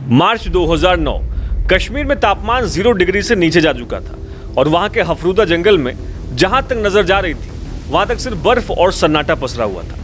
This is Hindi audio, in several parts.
मार्च 2009 कश्मीर में तापमान 0 डिग्री से नीचे जा चुका था और वहां के हफरूदा जंगल में जहां तक नजर जा रही थी वहां तक सिर्फ बर्फ और सन्नाटा पसरा हुआ था।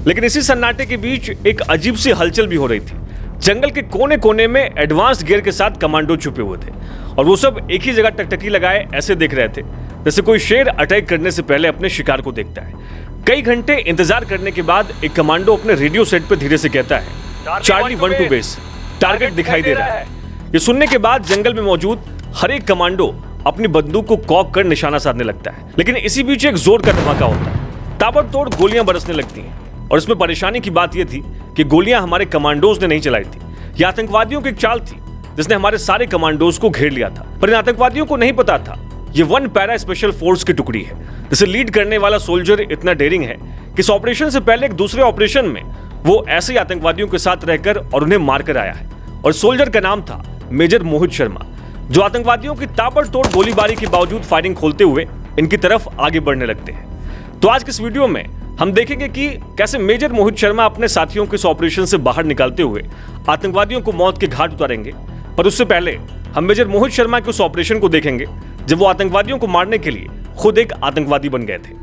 लेकिन इसी सन्नाटे के बीच एक अजीब सी हलचल भी हो रही थी। जंगल के कोने कोने में एडवांस गियर के साथ कमांडो छुपे हुए थे और वो सब एक ही जगह टकटकी लगाए ऐसे देख रहे थे जैसे कोई शेर अटैक करने से पहले अपने शिकार को देखता है। कई घंटे इंतजार करने के बाद एक कमांडो अपने रेडियो सेट पर धीरे से कहता है, चार्ली 1 टू बेस, टारगेट दिखाई दे रहा है। ये सुनने के बाद जंगल में मौजूद हर एक कमांडो अपनी बंदूक को कॉक कर निशाना साधने लगता है। लेकिन इसी बीच एक जोर का धमाका होता है, ताबड़तोड़ गोलियां बरसने लगती हैं और इसमें परेशानी की बात यह थी कि गोलियां हमारे कमांडोज ने नहीं चलाई थी। यह आतंकवादियों की एक चाल थी जिसने हमारे सारे कमांडोज को घेर लिया था। पर इन आतंकवादियों को नहीं पता था ये 1 पैरा स्पेशल फोर्स की टुकड़ी है जिसे लीड करने वाला सोल्जर इतना डेयरिंग है कि इस ऑपरेशन से पहले एक दूसरे ऑपरेशन में वो ऐसे ही आतंकवादियों के साथ रहकर और उन्हें मारकर आया है। और सोल्जर का नाम था मेजर मोहित शर्मा, जो आतंकवादियों की ताबड़तोड़ गोलीबारी के बावजूद फायरिंग खोलते हुए इनकी तरफ आगे बढ़ने लगते हैं। तो आज के इस वीडियो में हम देखेंगे कि कैसे मेजर मोहित शर्मा अपने साथियों को इस ऑपरेशन से बाहर निकालते हुए आतंकवादियों को मौत के घाट उतारेंगे। पर उससे पहले हम मेजर मोहित शर्मा के उस ऑपरेशन को देखेंगे जब वो आतंकवादियों को मारने के लिए खुद एक आतंकवादी बन गए थे।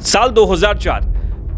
साल 2004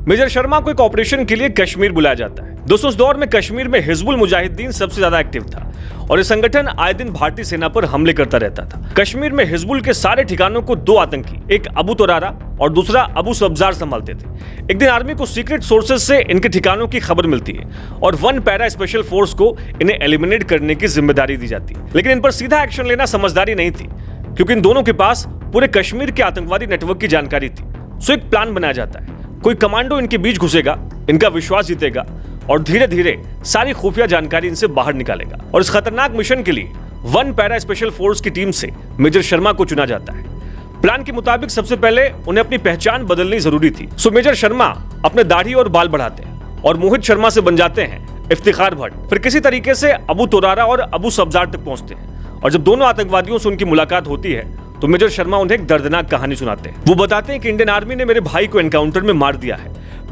मेजर शर्मा को एक ऑपरेशन के लिए कश्मीर बुलाया जाता है। दोस्तों, उस दौर में कश्मीर में हिजबुल मुजाहिदीन सबसे ज्यादा एक्टिव था और ये संगठन आए दिन भारतीय सेना पर हमले करता रहता था। कश्मीर में हिजबुल के सारे ठिकानों को 2 आतंकी, एक अबू तुरारा और दूसरा अबू सब्जार संभालते थे। एक दिन आर्मी को सीक्रेट सोर्सेज से इनके ठिकानों की खबर मिलती है और 1 पैरा स्पेशल फोर्स को इन्हें एलिमिनेट करने की जिम्मेदारी दी जाती है। लेकिन इन पर सीधा एक्शन लेना समझदारी नहीं थी क्योंकि इन दोनों के पास पूरे कश्मीर के आतंकवादी नेटवर्क की जानकारी थी। सो एक प्लान बनाया जाता है, कोई कमांडो इनके बीच घुसेगा, इनका विश्वास जीतेगा और धीरे धीरे सारी खुफिया जानकारी इनसे बाहर निकालेगा। और इस खतरनाक मिशन के लिए 1 पैरा स्पेशल फोर्स की टीम से मेजर शर्मा को चुना जाता है। प्लान के मुताबिक सबसे पहले उन्हें अपनी पहचान बदलनी जरूरी थी। सो मेजर शर्मा अपने दाढ़ी और बाल बढ़ाते हैं और मोहित शर्मा से बन जाते हैं इफ्तिखार भट्ट। फिर किसी तरीके से अबू तुरारा और अबू सब्जार तक पहुंचते हैं और जब दोनों आतंकवादियों से उनकी मुलाकात होती है तो मेजर शर्मा उन्हें एक दर्दनाक कहानी सुनाते हैं। वो बताते हैं कि इंडियन आर्मी ने मेरे भाई को एनकाउंटर में मार दिया है,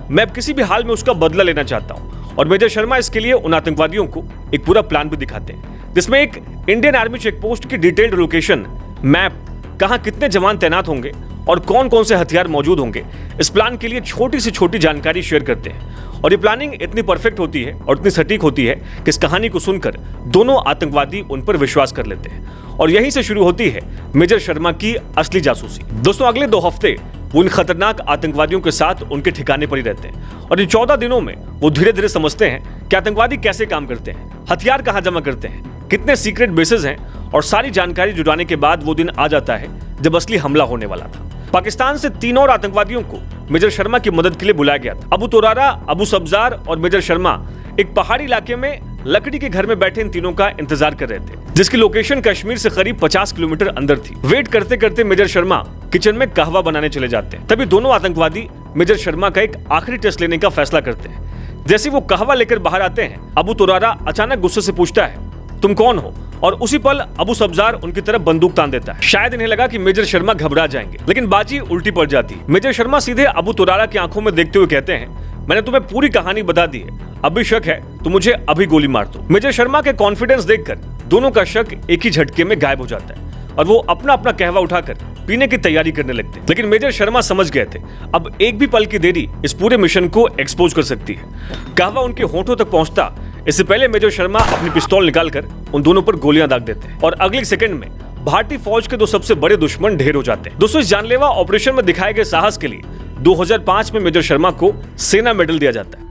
मैं अब किसी भी हाल में उसका बदला लेना चाहता हूं। और मेजर शर्मा इसके लिए उन आतंकवादियों को एक पूरा प्लान भी दिखाते हैं जिसमें एक इंडियन आर्मी चेकपोस्ट की डिटेल्ड लोकेशन, मैप, कहां कितने जवान तैनात होंगे और कौन कौन से हथियार मौजूद होंगे, इस प्लान के लिए छोटी से छोटी जानकारी शेयर करते हैं। और ये प्लानिंग इतनी परफेक्ट होती है और इतनी सटीक होती है कि इस कहानी को सुनकर दोनों आतंकवादी उन पर विश्वास कर लेते हैं और यहीं से शुरू होती है मेजर शर्मा की असली जासूसी। दोस्तों, अगले 2 हफ्ते वो इन खतरनाक आतंकवादियों के साथ उनके ठिकाने पर ही रहते हैं और इन 14 दिनों में वो धीरे धीरे समझते हैं कि आतंकवादी कैसे काम करते हैं, हथियार कहां जमा करते हैं, कितने सीक्रेट बेसेस हैं। और सारी जानकारी जुटाने के बाद वो दिन आ जाता है जब असली हमला होने वाला था। पाकिस्तान से 3 और आतंकवादियों को मेजर शर्मा की मदद के लिए बुलाया गया था। अबू तुरारा, अबू सब्जार और मेजर शर्मा एक पहाड़ी इलाके में लकड़ी के घर में बैठे इन तीनों का इंतजार कर रहे थे जिसकी लोकेशन कश्मीर से करीब 50 किलोमीटर अंदर थी। वेट करते करते मेजर शर्मा किचन में कहवा बनाने चले जाते हैं। तभी दोनों आतंकवादी मेजर शर्मा का एक आखिरी टेस्ट लेने का फैसला करते हैं। जैसे वो कहवा लेकर बाहर आते हैं, अबू तुरारा अचानक गुस्से से पूछता है, तुम कौन हो? और उसी पल अबू सब्जार उनकी तरफ बंदूक तान देता है। शायद इन्हें लगा कि मेजर शर्मा घबरा जाएंगे, लेकिन बाजी उल्टी पड़ जाती। मेजर शर्मा सीधे अबू तुरारा की आंखों में देखते हुए कहते हैं, मैंने तुम्हें पूरी कहानी बता दी है, अभी शक है तो मुझे अभी गोली मार दो। मेजर शर्मा के कॉन्फिडेंस देखकर दोनों का शक एक ही झटके में गायब हो जाता है और वो अपना अपना कहवा उठाकर पीने की तैयारी करने लगते हैं। लेकिन मेजर शर्मा समझ गए थे अब एक भी पल की देरी इस पूरे मिशन को एक्सपोज कर सकती है। कहवा उनके होठों तक पहुंचता इससे पहले मेजर शर्मा अपनी पिस्तौल निकालकर उन दोनों पर गोलियां दाग देते हैं और अगले सेकंड में भारतीय फौज के 2 सबसे बड़े दुश्मन ढेर हो जाते हैं। दोस्तों, इस जानलेवा ऑपरेशन में दिखाए गए साहस के लिए 2005 में मेजर शर्मा को सेना मेडल दिया जाता है।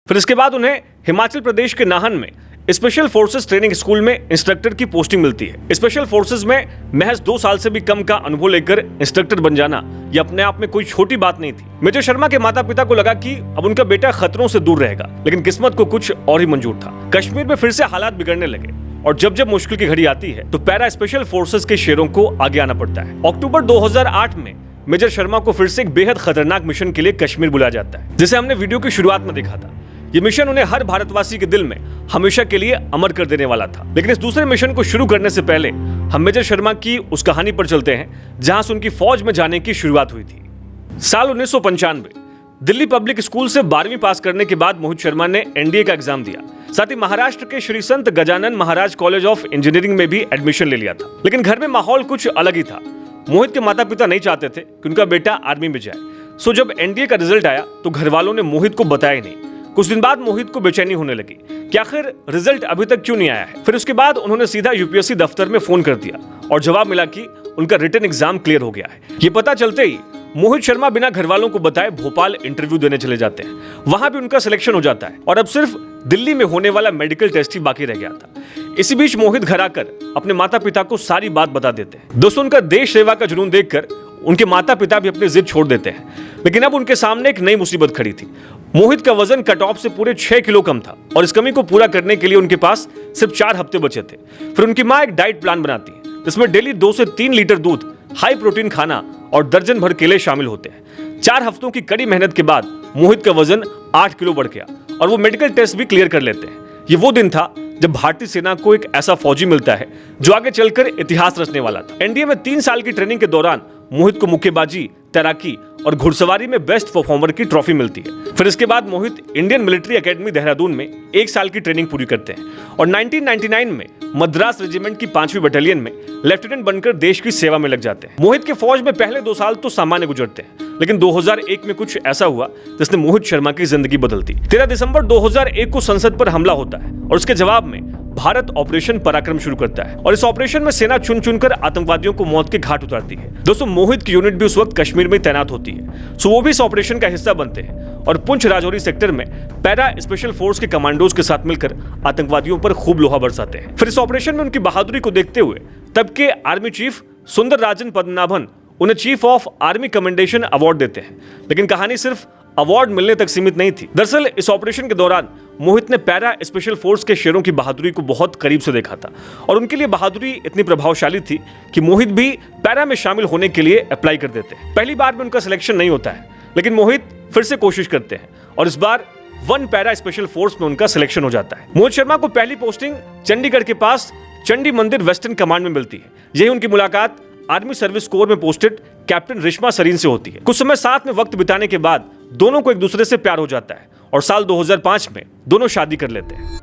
फिर इसके बाद उन्हें हिमाचल प्रदेश के नाहन में स्पेशल फोर्सेस ट्रेनिंग स्कूल में इंस्ट्रक्टर की पोस्टिंग मिलती है। स्पेशल फोर्सेस में महज 2 साल से भी कम का अनुभव लेकर इंस्ट्रक्टर बन जाना ये अपने आप में कोई छोटी बात नहीं थी। मेजर शर्मा के माता पिता को लगा कि अब उनका बेटा खतरों से दूर रहेगा, लेकिन किस्मत को कुछ और ही मंजूर था। कश्मीर में फिर से हालात बिगड़ने लगे और जब जब मुश्किल की घड़ी आती है तो पैरा स्पेशल फोर्सेस के शेरों को आगे आना पड़ता है। अक्टूबर 2008 में मेजर शर्मा को फिर से एक बेहद खतरनाक मिशन के लिए कश्मीर बुलाया जाता है, जिसे हमने वीडियो की शुरुआत में देखा था। ये मिशन उन्हें हर भारतवासी के दिल में हमेशा के लिए अमर कर देने वाला था। लेकिन इस दूसरे मिशन को शुरू करने से पहले हम मेजर शर्मा की उस कहानी पर चलते हैं जहां से उनकी फौज में जाने की शुरुआत हुई थी। साल 1995 दिल्ली पब्लिक स्कूल से 12वीं पास करने के बाद मोहित शर्मा ने एनडीए का एग्जाम दिया। साथ ही महाराष्ट्र के श्री संत Gajanan Maharaj college of engineering में भी एडमिशन ले लिया था। लेकिन घर में माहौल कुछ अलग ही था। मोहित के माता पिता नहीं चाहते थे कि उनका बेटा आर्मी में जाए। सो जब एनडीए का रिजल्ट आया तो घर वालों ने मोहित को बताया नहीं। कुछ दिन बाद मोहित को बेचैनी होने लगी कि आखिर रिजल्ट अभी तक क्यों नहीं आया है। फिर उसके बाद उन्होंने सीधा यूपीएससी दफ्तर में फोन कर दिया और जवाब मिला कि उनका रिटन एग्जाम क्लियर हो गया है। ये पता चलते ही मोहित शर्मा बिना घर वालों को बताए भोपाल इंटरव्यू देने चले जाते हैं। वहां भी उनका सिलेक्शन हो जाता है और अब सिर्फ दिल्ली में होने वाला मेडिकल टेस्ट ही बाकी रह गया था। इसी बीच मोहित घर आकर अपने माता पिता को सारी बात बता देते हैं। दोस्तों, उनका देश सेवा का जुनून देखकर उनके माता पिता भी अपनी जिद छोड़ देते हैं। लेकिन अब उनके सामने एक नई मुसीबत खड़ी थी। मोहित का वजन कट ऑफ से पूरे 6 किलो कम था और इस कमी को पूरा करने के लिए उनके पास सिर्फ 4 हफ्ते बचे थे। फिर उनकी माँ एक डाइट प्लान बनाती है जिसमें डेली 2 से 3 लीटर दूध, हाई प्रोटीन खाना और दर्जन भर केले शामिल होते हैं। 4 हफ्तों की कड़ी मेहनत के बाद मोहित का वजन 8 किलो बढ़ गया और वो मेडिकल टेस्ट भी क्लियर कर लेते हैं। ये वो दिन था जब भारतीय सेना को एक ऐसा फौजी मिलता है जो आगे चलकर इतिहास रचने वाला था। एनडीए में 3 साल की ट्रेनिंग के दौरान मोहित को मुक्केबाजी, तैराकी और घुड़सवारी में बेस्ट परफॉर्मर की ट्रॉफी मिलती है। फिर इसके बाद मोहित इंडियन मिलिट्री एकेडमी देहरादून में 1 साल की ट्रेनिंग पूरी करते हैं और 1999 में मद्रास रेजिमेंट की 5वीं बटालियन में लेफ्टिनेंट बनकर देश की सेवा में लग जाते हैं। मोहित के फौज में पहले 2 साल तो सामान्य गुजरते हैं, लेकिन 2001 में कुछ ऐसा हुआ जिसने मोहित शर्मा की जिंदगी बदल दी। 13 दिसंबर 2001 को संसद पर हमला होता है और उसके जवाब में भारत ऑपरेशन पराक्रम शुरू करता है और इस ऑपरेशन में सेना चुन चुनकर आतंकवादियों को मौत के घाट उतारती है। दोस्तों, मोहित की यूनिट भी उस वक्त कश्मीर में तैनात होती है, सो वो भी इस ऑपरेशन का हिस्सा बनते हैं और पुंछ राजौरी सेक्टर में पैरा स्पेशल फोर्स के कमांडोज के साथ मिलकर आतंकवादियों पर खूब लोहा बरसाते हैं। फिर इस ऑपरेशन में उनकी बहादुरी को देखते हुए तब के आर्मी चीफ सुंदर राजन पद्मनाभन उन्हें chief of army commendation award देते हैं। लेकिन कहानी सिर्फ अवार्ड मिलने तक सीमित नहीं थी। दरअसल इस ऑपरेशन के दौरान मोहित ने पैरा स्पेशल फोर्स के शेरों की बहादुरी को बहुत करीब से देखा था और उनके लिए बहादुरी इतनी प्रभावशाली थी कि मोहित भी पैरा में शामिल होने के लिए अप्लाई कर देते हैं। पहली बार में उनका सिलेक्शन नहीं होता है, लेकिन मोहित फिर से कोशिश करते हैं और इस बार 1 पैरा स्पेशल फोर्स में उनका सिलेक्शन हो जाता है। मोहित शर्मा को पहली पोस्टिंग चंडीगढ़ के पास चंडी मंदिर वेस्टर्न कमांड में मिलती है। यही उनकी मुलाकात आर्मी सर्विस कोर में पोस्टेड कैप्टन रिश्मा सरीन से होती है। कुछ समय साथ में वक्त बिताने के बाद दोनों को एक दूसरे से प्यार हो जाता है और साल 2005 में दोनों शादी कर लेते हैं।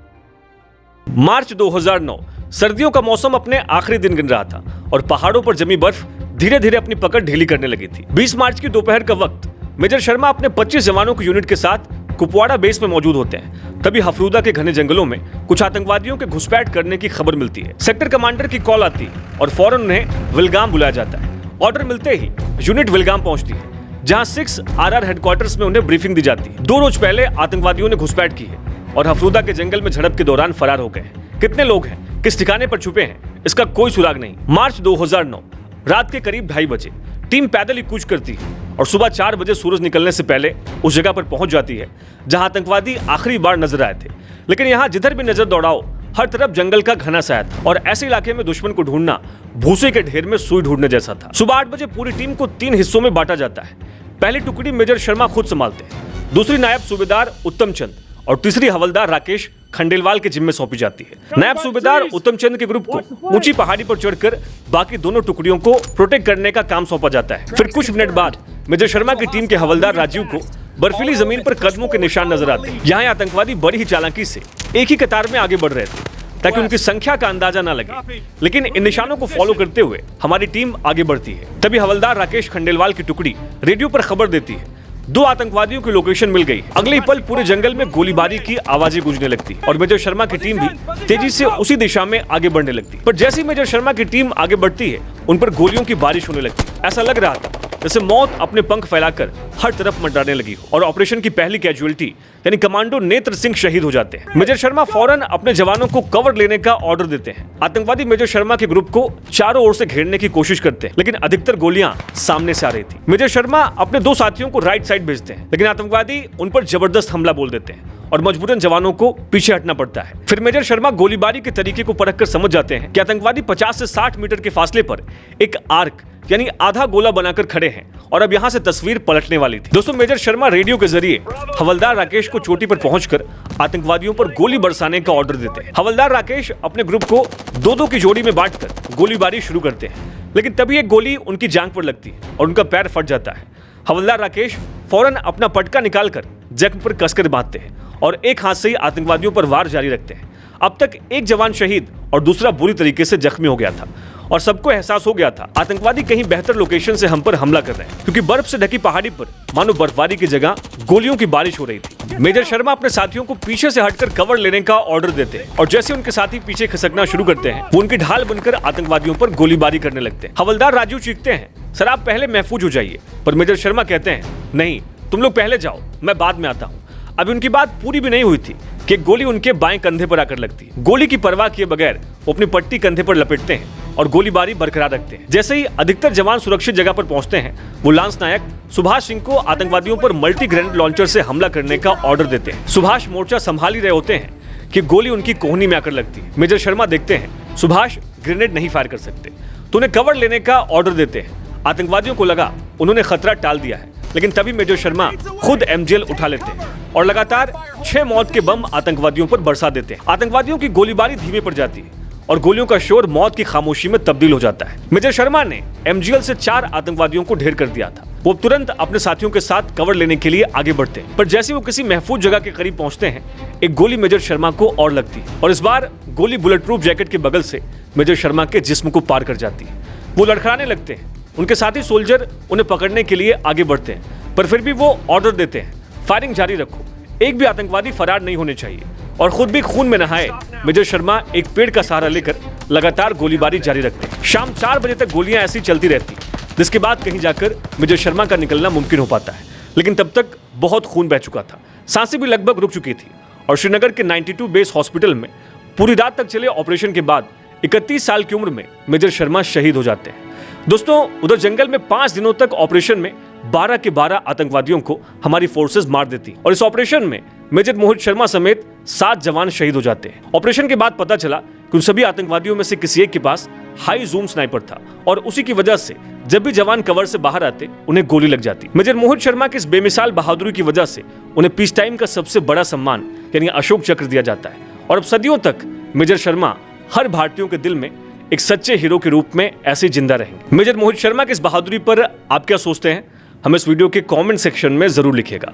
मार्च 2009 सर्दियों का मौसम अपने आखिरी दिन गिन रहा था और पहाड़ों पर जमी बर्फ धीरे धीरे अपनी पकड़ ढीली करने लगी थी। 20 मार्च की दोपहर का वक्त मेजर शर्मा अपने 25 जवानों की यूनिट के साथ कुपवाड़ा बेस में मौजूद होते हैं। तभी हफरूदा के घने जंगलों में कुछ आतंकवादियों के घुसपैठ करने की खबर मिलती है। सेक्टर कमांडर की कॉल आती है और फौरन उन्हें विलगाम बुलाया जाता है। ऑर्डर मिलते ही यूनिट विलगाम पहुंचती है, जहां 6 RR हेडक्वार्टर्स में उन्हें ब्रीफिंग दी जाती है। 2 रोज पहले आतंकवादियों ने घुसपैठ की है और हफरूदा के जंगल में झड़प के दौरान फरार हो गए हैं। कितने लोग हैं, किस ठिकाने पर छुपे हैं, इसका कोई सुराग नहीं। मार्च 2009 रात के करीब 2:30 बजे टीम पैदल ही कूच करती है और सुबह 4 बजे सूरज निकलने से पहले उस जगह पर पहुंच जाती है जहां आतंकवादी आखिरी बार नजर आए थे। लेकिन यहां जिधर भी नजर दौड़ाओ हर तरफ जंगल का घना साया था और ऐसे इलाके में दुश्मन को ढूंढना भूसे के ढेर में सुई ढूंढने जैसा था। सुबह 8 बजे पूरी टीम को 3 हिस्सों में बांटा जाता है। पहली टुकड़ी मेजर शर्मा खुद संभालते हैं, दूसरी नायब सूबेदार उत्तम चंद और तीसरी हवलदार राकेश खंडेलवाल के जिम्मे सौंपी जाती है। नायब सूबेदार उत्तम चंद के ग्रुप को ऊंची पहाड़ी पर चढ़कर बाकी दोनों टुकड़ियों को प्रोटेक्ट करने का काम सौंपा जाता है। फिर कुछ मिनट बाद मेजर शर्मा की टीम के हवलदार राजीव को बर्फीली जमीन पर कदमों के निशान नजर आते हैं। यहाँ आतंकवादी बड़ी ही चालाकी से एक ही कतार में आगे बढ़ रहे थे ताकि उनकी संख्या का अंदाजा न लगे। लेकिन इन निशानों को फॉलो करते हुए हमारी टीम आगे बढ़ती है। तभी हवलदार राकेश खंडेलवाल की टुकड़ी रेडियो पर खबर देती है 2 आतंकवादियों की लोकेशन मिल गई। अगले पल पूरे जंगल में गोलीबारी की आवाजें गूंजने लगती और मेजर शर्मा की टीम भी तेजी से उसी दिशा में आगे बढ़ने लगती। पर जैसे ही मेजर शर्मा की टीम आगे बढ़ती है उन पर गोलियों की बारिश होने लगती। ऐसा लग रहा था जैसे मौत अपने पंख फैलाकर हर तरफ मंडराने लगी हो और ऑपरेशन की पहली कैजुअलिटी यानी कमांडो नेत्र सिंह शहीद हो जाते हैं। मेजर शर्मा फौरन अपने जवानों को कवर लेने का ऑर्डर देते हैं। आतंकवादी मेजर शर्मा के ग्रुप को चारों ओर से घेरने की कोशिश करते हैं, लेकिन अधिकतर गोलियां सामने से आ रही थी। मेजर शर्मा अपने 2 साथियों को राइट साइड भेजते हैं, लेकिन आतंकवादी उन पर जबरदस्त हमला बोल देते हैं और मजबूरन जवानों को पीछे हटना पड़ता है। फिर मेजर शर्मा गोलीबारी के तरीके को परखकर समझ जाते हैं कि आतंकवादी 50 से 60 मीटर के फासले पर एक आर्क यानी आधा गोला बनाकर खड़े हैं और अब यहां से तस्वीर पलटने वाली थी। दोस्तों, मेजर शर्मा रेडियो के जरिए हवलदार राकेश को चोटी पर पहुंचकर आतंकवादियों पर गोली बरसाने का ऑर्डर देते हैं। हवलदार राकेश अपने ग्रुप को 2-2 की जोड़ी में बांटकर गोलीबारी शुरू करते हैं, लेकिन तभी एक गोली उनकी जांघ पर लगती है और उनका पैर फट जाता है। हवलदार राकेश फौरन अपना पटका निकालकर जख्म पर कसकर बांधते हैं और एक हाथ से ही आतंकवादियों पर वार जारी रखते हैं। अब तक एक जवान शहीद और दूसरा बुरी तरीके से जख्मी हो गया था और सबको एहसास हो गया था आतंकवादी कहीं बेहतर लोकेशन से हम पर हमला कर रहे हैं, क्योंकि बर्फ से ढकी पहाड़ी पर मानो बर्फबारी की जगह गोलियों की बारिश हो रही थी। मेजर शर्मा अपने साथियों को पीछे से हटकर कवर लेने का ऑर्डर देते हैं और जैसे उनके साथी पीछे खिसकना शुरू करते हैं, वो उनकी ढाल बनकर आतंकवादियों पर गोलीबारी करने लगते हैं। हवलदार राजू चीखते हैं, सर आप पहले महफूज हो जाइए, पर मेजर शर्मा कहते हैं, नहीं तुम लोग पहले जाओ, मैं बाद में आता हूँ। अभी उनकी बात पूरी भी नहीं हुई थी कि गोली उनके बाएं कंधे पर आकर लगती है। गोली की परवाह किए बगैर वो अपनी पट्टी कंधे पर लपेटते हैं और गोलीबारी बरकरार रखते हैं। जैसे ही अधिकतर जवान सुरक्षित जगह पर पहुंचते हैं, वो लांस नायक सुभाष सिंह को आतंकवादियों पर मल्टी ग्रेनेड लॉन्चर से हमला करने का ऑर्डर देते हैं। सुभाष मोर्चा संभाल ही रहे होते हैं कि गोली उनकी कोहनी में आकर लगती है। मेजर शर्मा देखते हैं सुभाष ग्रेनेड नहीं फायर कर सकते, तो उन्हें कवर लेने का ऑर्डर देते हैं। आतंकवादियों को लगा उन्होंने खतरा टाल दिया है, लेकिन तभी मेजर शर्मा खुद एमजीएल उठा लेते हैं और लगातार 6 मौत के बम आतंकवादियों पर बरसा देते हैं। आतंकवादियों की गोलीबारी धीमे पड़ जाती है और गोलियों का शोर मौत की खामोशी में तब्दील हो जाता है। मेजर शर्मा ने एमजीएल से 4 आतंकवादियों को ढेर कर दिया था। वो तुरंत अपने साथियों के साथ कवर लेने के लिए आगे बढ़ते हैं, पर जैसे वो किसी महफूज जगह के करीब पहुंचते हैं, एक गोली मेजर शर्मा को और लगती है और इस बार गोली बुलेट प्रूफ जैकेट के बगल से मेजर शर्मा के जिस्म को पार कर जाती है। वो लड़खड़ाने लगते हैं। उनके साथी सोल्जर उन्हें पकड़ने के लिए आगे बढ़ते हैं, पर फिर भी वो ऑर्डर देते हैं, फायरिंग जारी रखो, एक भी आतंकवादी फरार नहीं होने चाहिए। और खुद भी खून में नहाए मेजर शर्मा एक पेड़ का सहारा लेकर लगातार गोलीबारी जारी रखते हैं। शाम 4 बजे तक गोलियां ऐसी चलती रहती, जिसके बाद कहीं जाकर मेजर शर्मा का निकलना मुमकिन हो पाता है, लेकिन तब तक बहुत खून बह चुका था, सांसें भी लगभग रुक चुकी थी और श्रीनगर के 92 बेस हॉस्पिटल में पूरी रात तक चले ऑपरेशन के बाद 31 साल की उम्र में मेजर शर्मा शहीद हो जाते हैं। दोस्तों, उधर जंगल में 5 दिनों तक ऑपरेशन में 12 के 12 आतंकवादियों को हमारी फोर्सेस मार देती और इस ऑपरेशन में मेजर मोहित शर्मा समेत 7 जवान शहीद हो जाते हैं। ऑपरेशन के बाद पता चला कि उन सभी आतंकवादियों में से किसी एक के पास हाई जूम स्नाइपर था और उसी की वजह से जब भी जवान कवर से बाहर आते उन्हें गोली लग जाती। मेजर मोहित शर्मा की इस बेमिसाल बहादुरी की वजह से उन्हें पीस टाइम का सबसे बड़ा सम्मान यानी अशोक चक्र दिया जाता है और अब सदियों तक मेजर शर्मा हर भारतीयों के दिल में एक सच्चे हीरो के रूप में ऐसे जिंदा रहेंगे। मेजर मोहित शर्मा की इस बहादुरी पर आप क्या सोचते हैं, हमें इस वीडियो के कमेंट सेक्शन में जरूर लिखिएगा।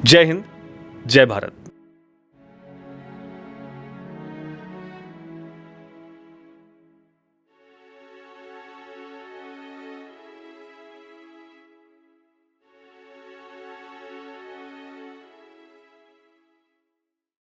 जय हिंद, जय भारत।